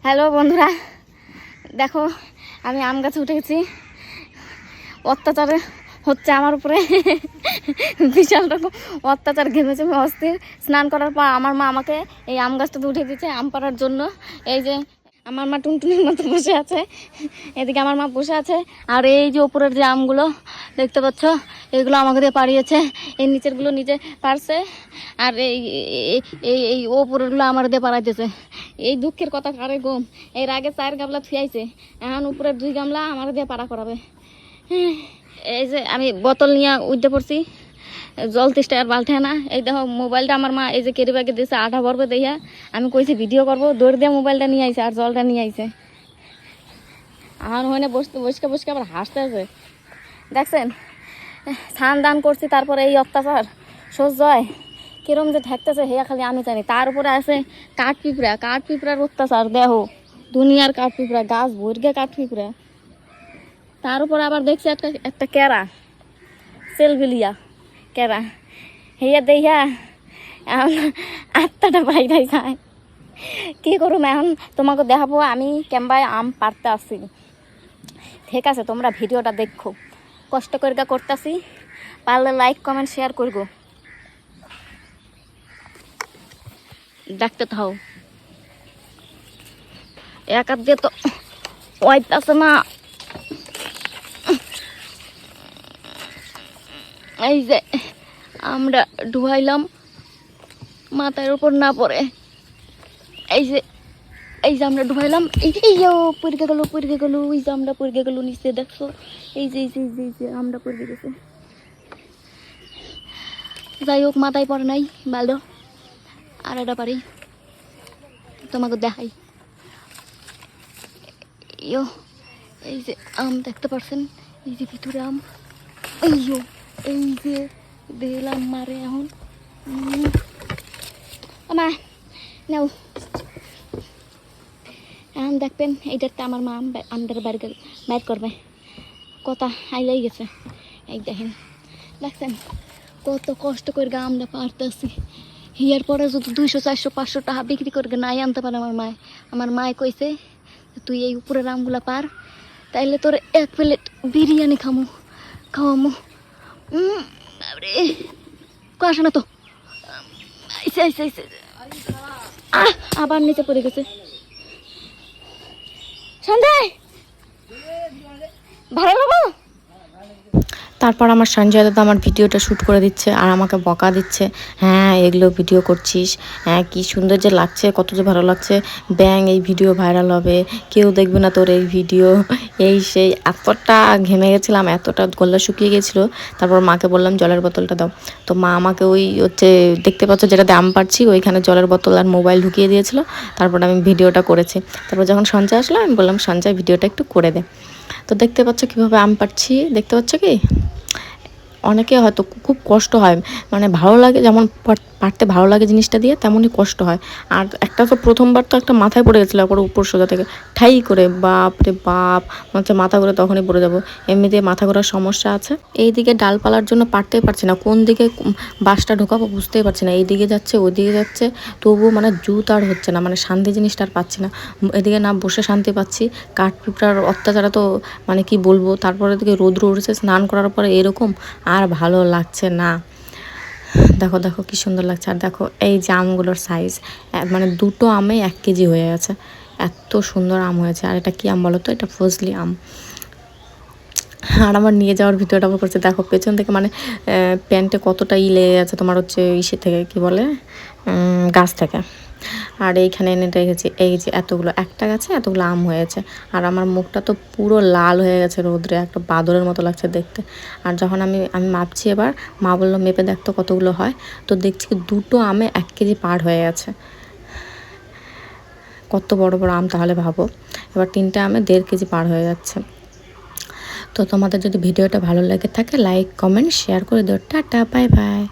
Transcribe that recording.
Hello বন্ধুরা, দেখো আমি আম গাছে উঠে গেছি। অত্যাচার হচ্ছে আমার উপরে, বিশাল রকম অত্যাচার, ঘেমেছে অস্থির। স্নান করার পর আমার মা আমাকে এই আম গাছটাতে উঠে দিচ্ছে আম পাড়ার জন্য। এই যে আমার মা টুনটুনির মতো বসে আছে, এদিকে আমার মা বসে আছে। আর এই যে উপরের যে আমগুলো দেখতে পাচ্ছ, এগুলো আমাকে দিয়ে পাড়িয়েছে। এই নিচেরগুলো নিজে পারছে, আর এই এই এই ওপরেরগুলো আমার দিয়ে পাড়াইতেছে। এই দুঃখের কথা কারে গম। এর আগে 4 গামলা থুয়াইছে, এখন উপরের 2 গামলা আমার দিয়ে পাড়া করাবে। এই যে আমি বোতল নিয়ে উঠতে পড়ছি, জল তেষ্টা আর বালতে না। এই দেখো মোবাইলটা আমার মা এই যে কেরি ব্যাগে দিয়েছে, আঠা ভরবে দেখিয়া। আমি কইছি ভিডিও করবো, দৌড় দিয়ে মোবাইলটা নিয়ে আইছে আর জলটা নিয়ে আইছে। এখন ওখানে বসকে বসকে আবার হাসতে আছে, দেখছেন? স্নান দান করছি, তারপরে এই অত্যাচার সহ্য হয় কিরম যে ঠেকতেছে হেয়া খালি আমি জানি। তার উপরে আছে কাঠপিঁপড়ার অত্যাচার। দেহ দুনিয়ার কাঠপিঁপড়া, গাছ ভরগে কাঠপিঁপড়া। তার উপরে আবার দেখছি একটা কেরা, সেলভিলিয়া কেরা, হেয়া দেখিয়া এখন আত্মাটা বাইরে যায়। কি করুম এখন তোমাকে দেখাবো আমি কেমবাই আম পারতে আসি। ঠিক আছে, তোমরা ভিডিওটা দেখো, কষ্ট করে করতেছি। পারলে লাইক কমেন্ট শেয়ার করবো, দেখতে থাও। এক হাত দিয়ে তো ওয়াইতেছে না। এই যে আমরা ডুবাইলাম, মাথার উপর না পড়ে। এই যে আমরা ডুবাইলাম, এই পড়ে গেল। ওই যে আমরা পড়ে গেল নিচে, দেখছো? এই যে আমরা পড়ে গেছে। যাই হোক, মাথায় পড়ে নাই, ভালো। আর এটা পারি তোমাকে দেখাই। এই যে আম দেখতে পারছেন, এই যে ভিতরে আম। এই যে দিলাম মারে এখন। মা নাও, এখন দেখবেন এইটাতে আমার মা আমটার বাইর করবে। কথা আইলাই গেছে। এই দেখেন, দেখছেন কত কষ্ট করে আমরা পারতেছি। হিয়ার পরে যদি 200, 400, 500 টাকা বিক্রি করে নাই আনতে পারে আমার মায় কইছে, তুই এই উপরের আমগুলা পার, তাইলে তোর 1 প্লেট বিরিয়ানি খাওয়ামো। আসে না তো, আবার নিচে পড়ে গেছে। সন্ধ্যায় ভালো লাগবো। তারপর আমার সঞ্জয় দাদা আমার ভিডিওটা শ্যুট করে দিচ্ছে আর আমাকে বকা দিচ্ছে, হ্যাঁ এগুলো ভিডিও করছিস, হ্যাঁ কি সুন্দর যে লাগছে, কত যে ভালো লাগছে, ব্যাং এই ভিডিও ভাইরাল হবে, কেউ দেখবে না তোর এই ভিডিও, এই সেই। এতটা ঘেমে গেছিলাম, এতটা গলা শুকিয়ে গেছিলো। তারপর মাকে বললাম জলের বোতলটা দাও, তো মা আমাকে ওই দেখতে পাচ্ছ যেটাতে আম পাড়ছি ওইখানে জলের বোতল আর মোবাইল ঢুকিয়ে দিয়েছিল। তারপর আমি ভিডিওটা করেছি। তারপর যখন সঞ্জয় আসলো আমি বললাম সঞ্জয় ভিডিওটা একটু করে দে। তো দেখতে পাচ্ছ কীভাবে আম পাড়ছি, দেখতে পাচ্ছ কি? অনেকে হয়তো খুব কষ্ট হয়, মানে ভালো লাগে, যেমন পারতে ভালো লাগে জিনিসটা দিয়ে, তেমনই কষ্ট হয়। আর একটা তো প্রথমবার তো একটা মাথায় পড়ে গেছিলো, একবার উপর সোজা থেকে ঠাই করে, বাপ রে বাপ, হচ্ছে মাথা ঘুরে তখনই পড়ে যাবো। এমনিতে মাথা ঘোরার সমস্যা আছে। এইদিকে ডালপালার জন্য পারতেই পারছি না, কোন দিকে বাসটা ঢোকাবো বুঝতেই পারছি না। এইদিকে যাচ্ছে ওইদিকে যাচ্ছে, তবুও মানে জুত আর হচ্ছে না, মানে শান্তি জিনিসটা আর পাচ্ছি না। এদিকে না বসে শান্তি পাচ্ছি, কাঠপিঁপড়ার অত্যাচারে তো মানে কি বলবো। তারপরে এদিকে রোদ্র উঠেছে, স্নান করার পরে এরকম আর ভালো লাগছে না। দেখো দেখো কি সুন্দর লাগছে। আর দেখো এই যে আমগুলোর সাইজ, মানে 2টো আমে 1 কেজি হয়ে গেছে, এত সুন্দর আম হয়েছে। আর এটা কি আম বলো তো? এটা ফজলি আম। আর আমার নিয়ে যাওয়ার ভিডিওটা করছে, দেখো পেছন থেকে, মানে প্যান্টে কতটা লেগে গেছে তোমার হচ্ছে ইসে থেকে, কি বলে, গাছ থেকে। আর এইখানে এনে রেখেছি, এই যে এতগুলো, একটা গাছে এতগুলো আম হয়েছে। আর আমার মুখটা তো পুরো লাল হয়ে গেছে রোদ্রে, একটা বাদরের মতো লাগছে দেখতে। আর যখন আমি মাপছি এবার, মা বললো মেপে দেখতো কতগুলো হয়, তো দেখছি 2টো আমে 1 কেজি পার হয়ে গেছে। কত বড় বড় আম তাহলে ভাবো। এবার 3টে আমে 1.5 কেজি পার হয়ে যাচ্ছে। তো তোমাদের যদি ভিডিওটা ভালো লেগে থাকে লাইক কমেন্ট শেয়ার করে দিও। Tata, bye bye.